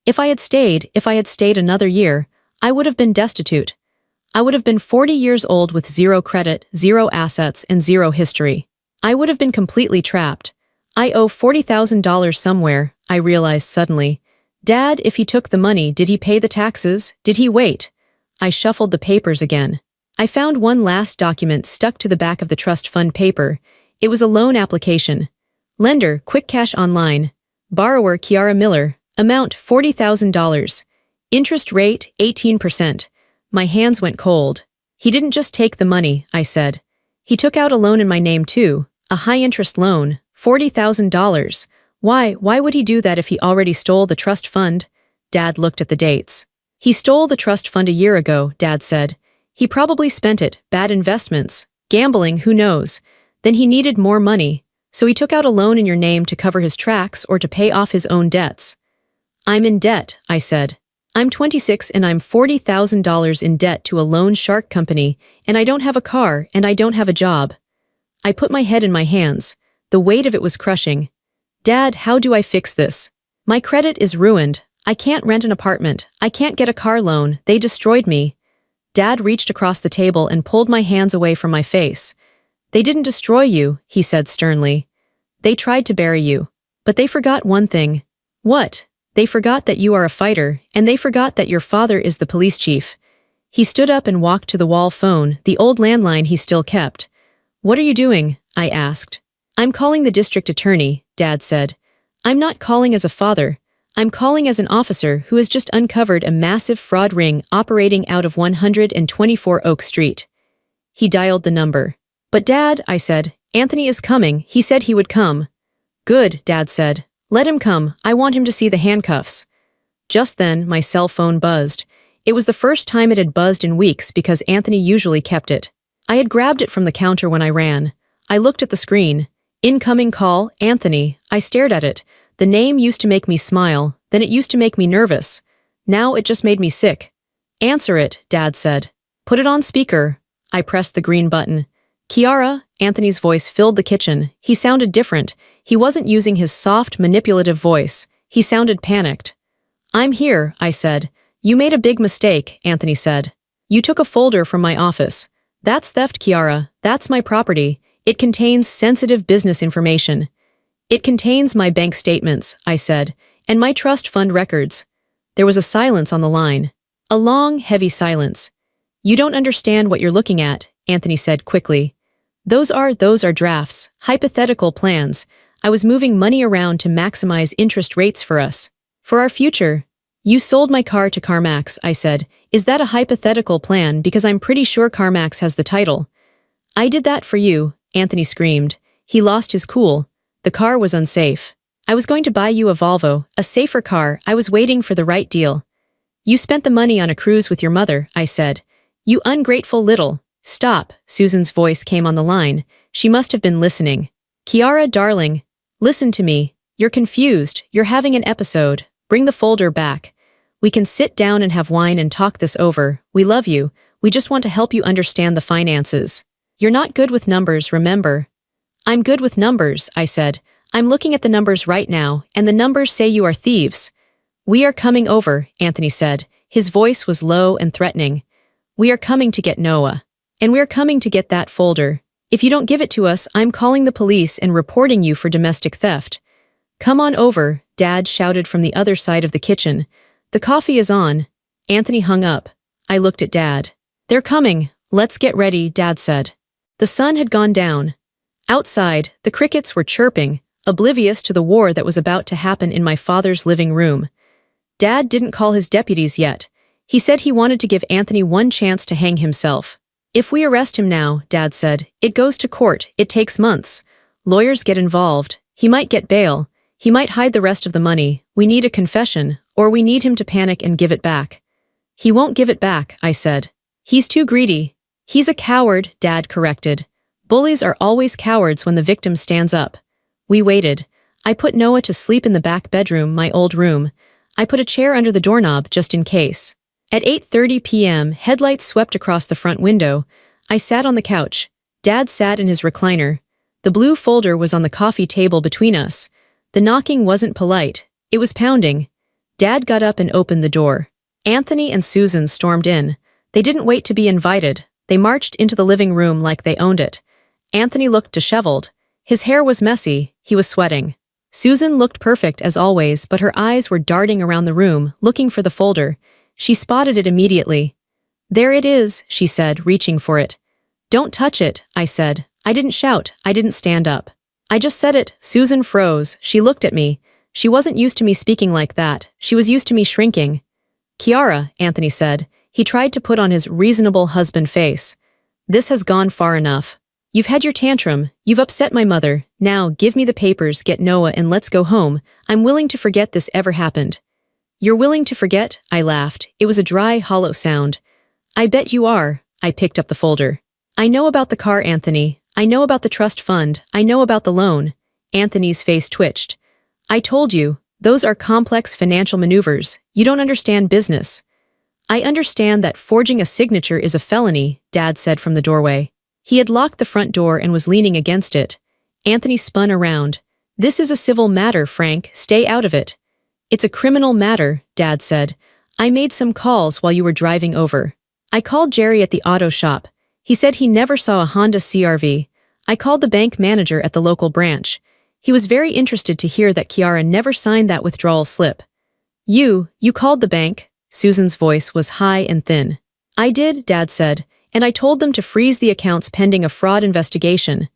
If I had stayed another year, I would have been destitute. I would have been 40 years old with zero credit, zero assets, and zero history. I would have been completely trapped. I owe $40,000 somewhere, I realized suddenly. Dad, if he took the money, did he pay the taxes? Did he wait? I shuffled the papers again. I found one last document stuck to the back of the trust fund paper. It was a loan application. Lender, Quick Cash Online. Borrower, Kiara Miller. Amount, $40,000. Interest rate, 18%. My hands went cold. He didn't just take the money, I said. He took out a loan in my name too. A high-interest loan, $40,000. Why would he do that if he already stole the trust fund? Dad looked at the dates. He stole the trust fund a year ago, Dad said. He probably spent it, bad investments, gambling, who knows. Then he needed more money, so he took out a loan in your name to cover his tracks or to pay off his own debts. I'm in debt, I said. I'm 26 and I'm $40,000 in debt to a loan shark company, and I don't have a car and I don't have a job. I put my head in my hands. The weight of it was crushing. Dad, how do I fix this? My credit is ruined. I can't rent an apartment. I can't get a car loan. They destroyed me. Dad reached across the table and pulled my hands away from my face. They didn't destroy you, he said sternly. They tried to bury you. But they forgot one thing. What? They forgot that you are a fighter, and they forgot that your father is the police chief. He stood up and walked to the wall phone, the old landline he still kept. What are you doing? I asked. I'm calling the district attorney, Dad said. I'm not calling as a father. I'm calling as an officer who has just uncovered a massive fraud ring operating out of 124 Oak Street. He dialed the number. But Dad, I said, Anthony is coming. He said he would come. Good, Dad said. Let him come. I want him to see the handcuffs. Just then, my cell phone buzzed. It was the first time it had buzzed in weeks because Anthony usually kept it. I had grabbed it from the counter when I ran. I looked at the screen. Incoming call, Anthony. I stared at it. The name used to make me smile, then it used to make me nervous. Now it just made me sick. Answer it, Dad said. Put it on speaker. I pressed the green button. Kiara, Anthony's voice filled the kitchen. He sounded different. He wasn't using his soft, manipulative voice. He sounded panicked. I'm here, I said. You made a big mistake, Anthony said. You took a folder from my office. That's theft, Kiara. That's my property. It contains sensitive business information. It contains my bank statements, I said, and my trust fund records. There was a silence on the line. A long, heavy silence. You don't understand what you're looking at, Anthony said quickly. Those are drafts, hypothetical plans. I was moving money around to maximize interest rates for us. For our future. You sold my car to CarMax, I said. Is that a hypothetical plan because I'm pretty sure CarMax has the title? I did that for you, Anthony screamed. He lost his cool. The car was unsafe. I was going to buy you a Volvo, a safer car. I was waiting for the right deal. You spent the money on a cruise with your mother, I said. You ungrateful little. Stop, Susan's voice came on the line. She must have been listening. Kiara, darling. Listen to me. You're confused. You're having an episode. Bring the folder back. We can sit down and have wine and talk this over. We love you. We just want to help you understand the finances. You're not good with numbers, remember? I'm good with numbers, I said. I'm looking at the numbers right now, and the numbers say you are thieves. We are coming over, Anthony said. His voice was low and threatening. We are coming to get Noah. And we are coming to get that folder. If you don't give it to us, I'm calling the police and reporting you for domestic theft. Come on over, Dad shouted from the other side of the kitchen. The coffee is on. Anthony hung up. I looked at Dad. They're coming. Let's get ready, Dad said. The sun had gone down. Outside, the crickets were chirping, oblivious to the war that was about to happen in my father's living room. Dad didn't call his deputies yet. He said he wanted to give Anthony one chance to hang himself. If we arrest him now, Dad said, it goes to court. It takes months. Lawyers get involved. He might get bail. He might hide the rest of the money. We need a confession, or we need him to panic and give it back. He won't give it back, I said. He's too greedy. He's a coward, Dad corrected. Bullies are always cowards when the victim stands up. We waited. I put Noah to sleep in the back bedroom, my old room. I put a chair under the doorknob just in case. At 8:30 p.m., headlights swept across the front window. I sat on the couch. Dad sat in his recliner. The blue folder was on the coffee table between us. The knocking wasn't polite. It was pounding. Dad got up and opened the door. Anthony and Susan stormed in. They didn't wait to be invited. They marched into the living room like they owned it. Anthony looked disheveled. His hair was messy. He was sweating. Susan looked perfect as always, but her eyes were darting around the room, looking for the folder. She spotted it immediately. There it is, she said, reaching for it. Don't touch it, I said. I didn't shout. I didn't stand up. I just said it. Susan froze. She looked at me. She wasn't used to me speaking like that. She was used to me shrinking. Kiara, Anthony said. He tried to put on his reasonable husband face. This has gone far enough. You've had your tantrum. You've upset my mother. Now, give me the papers, get Noah, and let's go home. I'm willing to forget this ever happened. You're willing to forget? I laughed. It was a dry, hollow sound. I bet you are. I picked up the folder. I know about the car, Anthony. I know about the trust fund. I know about the loan. Anthony's face twitched. I told you, those are complex financial maneuvers. You don't understand business. I understand that forging a signature is a felony, Dad said from the doorway. He had locked the front door and was leaning against it. Anthony spun around. This is a civil matter, Frank. Stay out of it. It's a criminal matter, Dad said. I made some calls while you were driving over. I called Jerry at the auto shop. He said he never saw a Honda CR-V. I called the bank manager at the local branch. He was very interested to hear that Kiara never signed that withdrawal slip. You called the bank? Susan's voice was high and thin. I did, Dad said, and I told them to freeze the accounts pending a fraud investigation.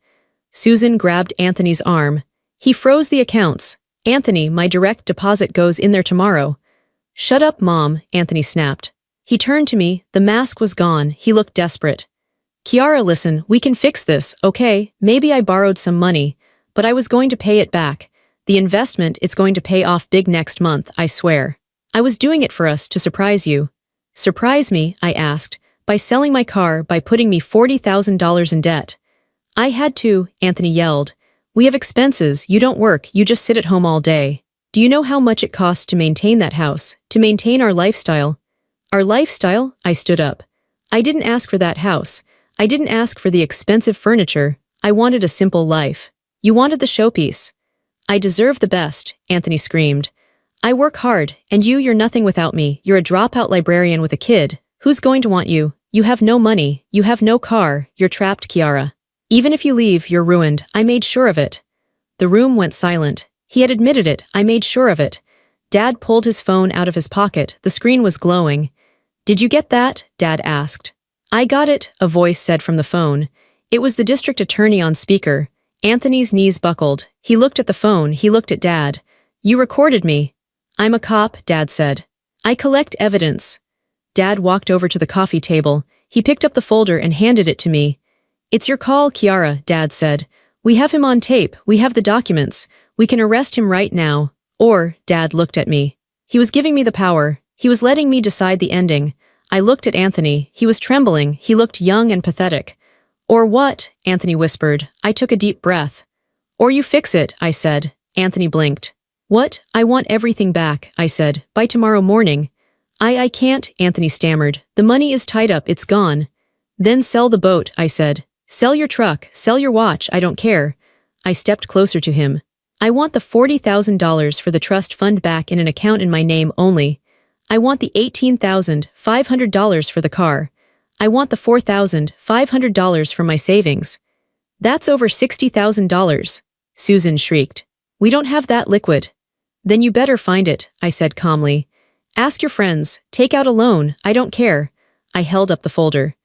Susan grabbed Anthony's arm. He froze the accounts. Anthony, my direct deposit goes in there tomorrow. Shut up, Mom, Anthony snapped. He turned to me. The mask was gone. He looked desperate. Kiara, listen, we can fix this, okay? Maybe I borrowed some money, but I was going to pay it back. The investment, it's going to pay off big next month, I swear. I was doing it for us to surprise you. Surprise me, I asked, by selling my car, by putting me $40,000 in debt. I had to, Anthony yelled. We have expenses, you don't work, you just sit at home all day. Do you know how much it costs to maintain that house, to maintain our lifestyle? Our lifestyle? I stood up. I didn't ask for that house. I didn't ask for the expensive furniture. I wanted a simple life. You wanted the showpiece. I deserve the best, Anthony screamed. I work hard, and you're nothing without me. You're a dropout librarian with a kid. Who's going to want you? You have no money. You have no car. You're trapped, Kiara. Even if you leave, you're ruined. I made sure of it. The room went silent. He had admitted it. I made sure of it. Dad pulled his phone out of his pocket. The screen was glowing. Did you get that? Dad asked. I got it, a voice said from the phone. It was the district attorney on speaker. Anthony's knees buckled. He looked at the phone. He looked at Dad. You recorded me. I'm a cop, Dad said. I collect evidence. Dad walked over to the coffee table. He picked up the folder and handed it to me. It's your call, Kiara, Dad said. We have him on tape. We have the documents. We can arrest him right now. Or, Dad looked at me. He was giving me the power. He was letting me decide the ending. I looked at Anthony. He was trembling. He looked young and pathetic. Or what? Anthony whispered. I took a deep breath. Or you fix it, I said. Anthony blinked. What? I want everything back, I said, by tomorrow morning. I can't, Anthony stammered. The money is tied up, it's gone. Then sell the boat, I said. Sell your truck, sell your watch, I don't care. I stepped closer to him. I want the $40,000 for the trust fund back in an account in my name only. I want the $18,500 for the car. I want the $4,500 from my savings. That's over $60,000. Susan shrieked. We don't have that liquid. Then you better find it, I said calmly. Ask your friends, take out a loan, I don't care. I held up the folder.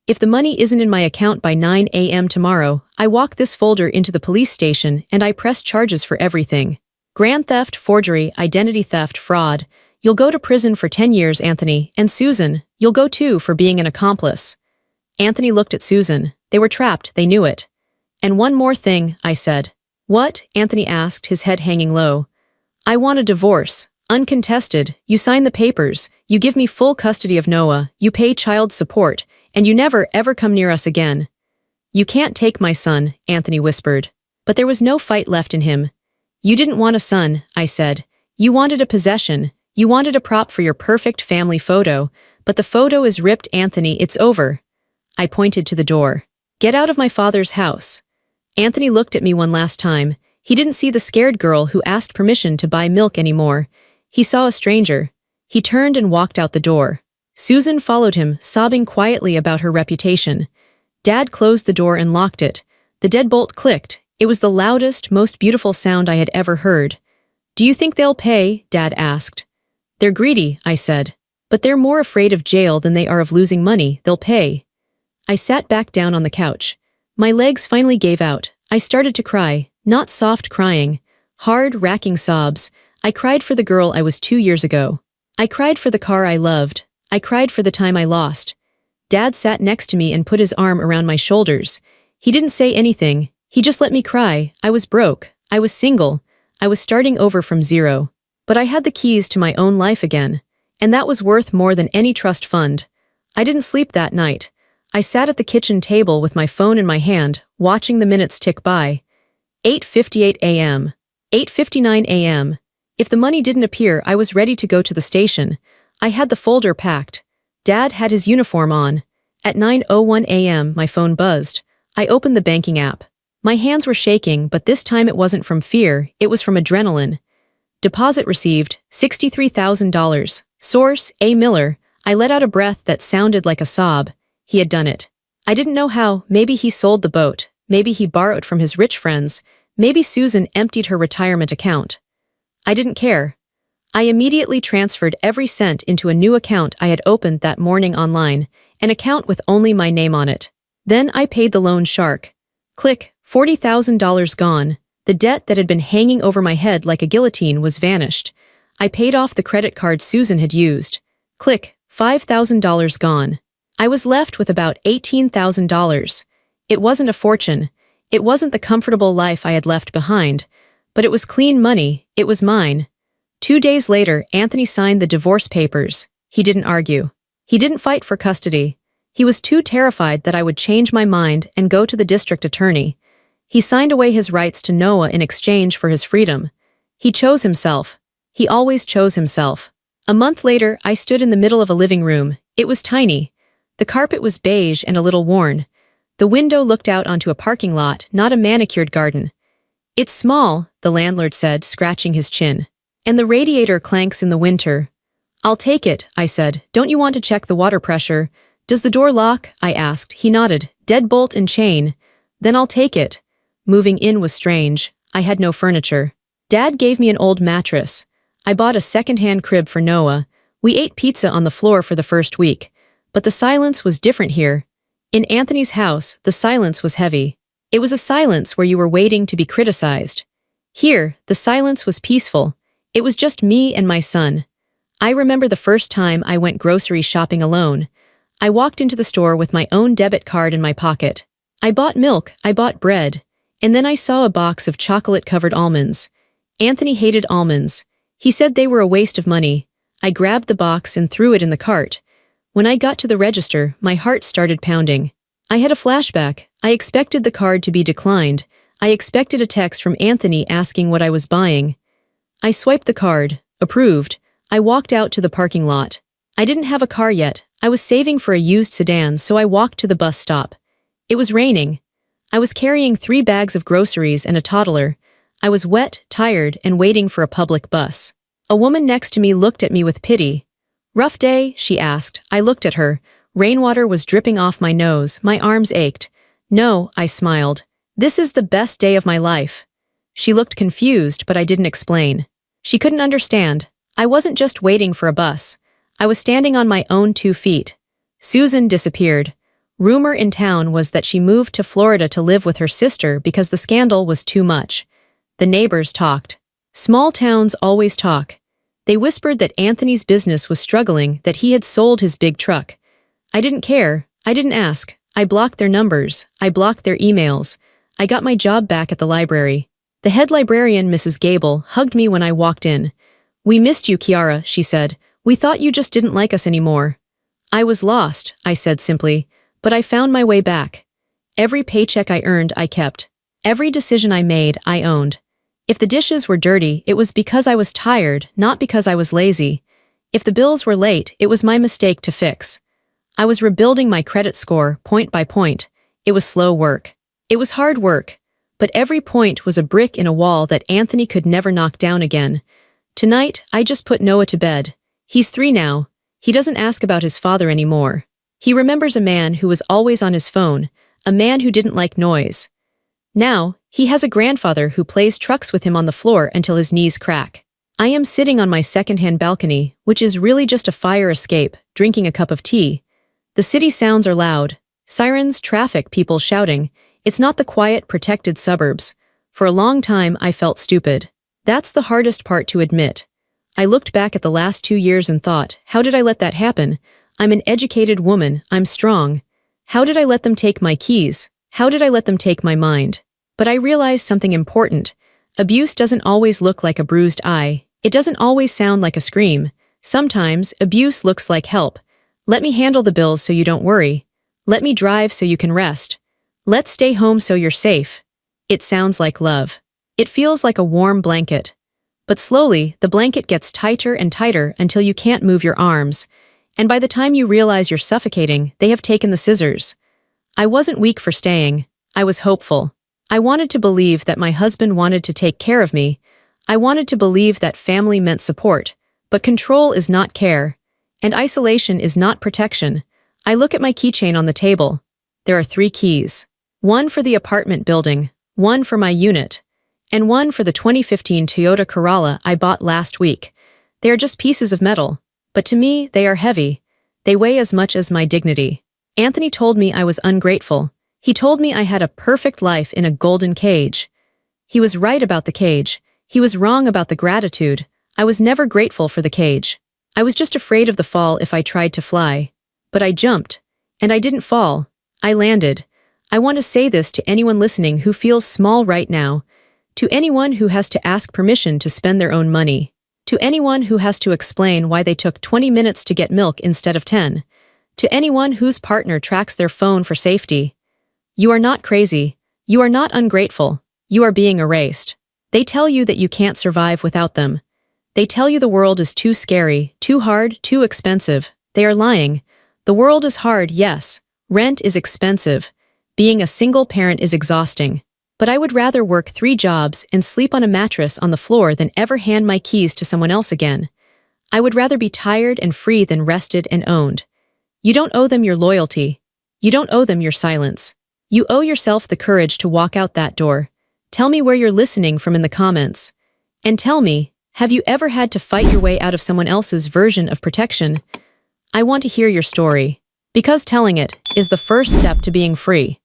If the money isn't in my account by 9 a.m. tomorrow, I walk this folder into the police station and I press charges for everything. Grand theft, forgery, identity theft, fraud. You'll go to prison for 10 years, Anthony, and Susan, you'll go too for being an accomplice. Anthony looked at Susan. They were trapped, they knew it. And one more thing, I said. What? Anthony asked, his head hanging low. I want a divorce. Uncontested, you sign the papers, you give me full custody of Noah, you pay child support, and you never ever come near us again. You can't take my son, Anthony whispered. But there was no fight left in him. You didn't want a son, I said. You wanted a possession, you wanted a prop for your perfect family photo, but the photo is ripped, Anthony, it's over. I pointed to the door. Get out of my father's house. Anthony looked at me one last time. He didn't see the scared girl who asked permission to buy milk anymore. He saw a stranger. He turned and walked out the door. Susan followed him, sobbing quietly about her reputation. Dad closed the door and locked it. The deadbolt clicked. It was the loudest, most beautiful sound I had ever heard. Do you think they'll pay? Dad asked. They're greedy, I said. But they're more afraid of jail than they are of losing money. They'll pay. I sat back down on the couch. My legs finally gave out. I started to cry, not soft crying. Hard, racking sobs. I cried for the girl I was 2 years ago. I cried for the car I loved. I cried for the time I lost. Dad sat next to me and put his arm around my shoulders. He didn't say anything. He just let me cry. I was broke. I was single. I was starting over from zero. But I had the keys to my own life again. And that was worth more than any trust fund. I didn't sleep that night. I sat at the kitchen table with my phone in my hand, watching the minutes tick by. 8:58 a.m. 8:59 a.m. If the money didn't appear, I was ready to go to the station. I had the folder packed. Dad had his uniform on. At 9:01 a.m., my phone buzzed. I opened the banking app. My hands were shaking, but this time it wasn't from fear, it was from adrenaline. Deposit received, $63,000. Source, A. Miller. I let out a breath that sounded like a sob. He had done it. I didn't know how. Maybe he sold the boat. Maybe he borrowed from his rich friends. Maybe Susan emptied her retirement account. I didn't care. I immediately transferred every cent into a new account I had opened that morning online, an account with only my name on it. Then I paid the loan shark. Click, $40,000 gone. The debt that had been hanging over my head like a guillotine was vanished. I paid off the credit card Susan had used. Click, $5,000 gone. I was left with about $18,000. It wasn't a fortune. It wasn't the comfortable life I had left behind. But it was clean money. It was mine. 2 days later, Anthony signed the divorce papers. He didn't argue. He didn't fight for custody. He was too terrified that I would change my mind and go to the district attorney. He signed away his rights to Noah in exchange for his freedom. He chose himself. He always chose himself. A month later, I stood in the middle of a living room. It was tiny. The carpet was beige and a little worn. The window looked out onto a parking lot, not a manicured garden. It's small, the landlord said, scratching his chin. And the radiator clanks in the winter. I'll take it, I said. Don't you want to check the water pressure? Does the door lock? I asked. He nodded. Deadbolt and chain. Then I'll take it. Moving in was strange. I had no furniture. Dad gave me an old mattress. I bought a second-hand crib for Noah. We ate pizza on the floor for the first week. But the silence was different here. In Anthony's house, the silence was heavy. It was a silence where you were waiting to be criticized. Here, the silence was peaceful. It was just me and my son. I remember the first time I went grocery shopping alone. I walked into the store with my own debit card in my pocket. I bought milk, I bought bread, and then I saw a box of chocolate-covered almonds. Anthony hated almonds. He said they were a waste of money. I grabbed the box and threw it in the cart. When I got to the register, my heart started pounding. I had a flashback. I expected the card to be declined. I expected a text from Anthony asking what I was buying. I swiped the card. Approved. I walked out to the parking lot. I didn't have a car yet. I was saving for a used sedan, so I walked to the bus stop. It was raining. I was carrying 3 bags of groceries and a toddler. I was wet, tired, and waiting for a public bus. A woman next to me looked at me with pity. "Rough day?" she asked. I looked at her. Rainwater was dripping off my nose. My arms ached. "No," I smiled. "This is the best day of my life." She looked confused, but I didn't explain. She couldn't understand. I wasn't just waiting for a bus. I was standing on my own 2 feet. Susan disappeared. Rumor in town was that she moved to Florida to live with her sister because the scandal was too much. The neighbors talked. Small towns always talk. They whispered that Anthony's business was struggling, that he had sold his big truck. I didn't care. I didn't ask. I blocked their numbers. I blocked their emails. I got my job back at the library. The head librarian, Mrs. Gable, hugged me when I walked in. "We missed you, Kiara," she said. "We thought you just didn't like us anymore." "I was lost," I said simply, "but I found my way back. Every paycheck I earned, I kept. Every decision I made, I owned. If the dishes were dirty, it was because I was tired, not because I was lazy. If the bills were late, it was my mistake to fix. I was rebuilding my credit score, point by point. It was slow work. It was hard work. But every point was a brick in a wall that Anthony could never knock down again. Tonight, I just put Noah to bed. He's 3 now. He doesn't ask about his father anymore. He remembers a man who was always on his phone, a man who didn't like noise. Now, he has a grandfather who plays trucks with him on the floor until his knees crack. I am sitting on my second-hand balcony, which is really just a fire escape, drinking a cup of tea. The city sounds are loud. Sirens, traffic, people shouting. It's not the quiet, protected suburbs. For a long time, I felt stupid. That's the hardest part to admit. I looked back at the last 2 years and thought, how did I let that happen? I'm an educated woman, I'm strong. How did I let them take my keys? How did I let them take my mind? But I realized something important. Abuse doesn't always look like a bruised eye. It doesn't always sound like a scream. Sometimes, abuse looks like help. Let me handle the bills so you don't worry. Let me drive so you can rest. Let's stay home so you're safe. It sounds like love. It feels like a warm blanket. But slowly, the blanket gets tighter and tighter until you can't move your arms. And by the time you realize you're suffocating, they have taken the scissors. I wasn't weak for staying. I was hopeful. I wanted to believe that my husband wanted to take care of me. I wanted to believe that family meant support. But control is not care. And isolation is not protection. I look at my keychain on the table. There are 3 keys. 1 for the apartment building, 1 for my unit, and 1 for the 2015 Toyota Corolla I bought last week. They are just pieces of metal. But to me, they are heavy. They weigh as much as my dignity. Anthony told me I was ungrateful. He told me I had a perfect life in a golden cage. He was right about the cage. He was wrong about the gratitude. I was never grateful for the cage. I was just afraid of the fall if I tried to fly. But I jumped. And I didn't fall. I landed. I want to say this to anyone listening who feels small right now. To anyone who has to ask permission to spend their own money. To anyone who has to explain why they took 20 minutes to get milk instead of 10. To anyone whose partner tracks their phone for safety. You are not crazy. You are not ungrateful. You are being erased. They tell you that you can't survive without them. They tell you the world is too scary, too hard, too expensive. They are lying. The world is hard, yes. Rent is expensive. Being a single parent is exhausting. But I would rather work 3 jobs and sleep on a mattress on the floor than ever hand my keys to someone else again. I would rather be tired and free than rested and owned. You don't owe them your loyalty. You don't owe them your silence. You owe yourself the courage to walk out that door. Tell me where you're listening from in the comments. And tell me, have you ever had to fight your way out of someone else's version of protection? I want to hear your story. Because telling it is the first step to being free.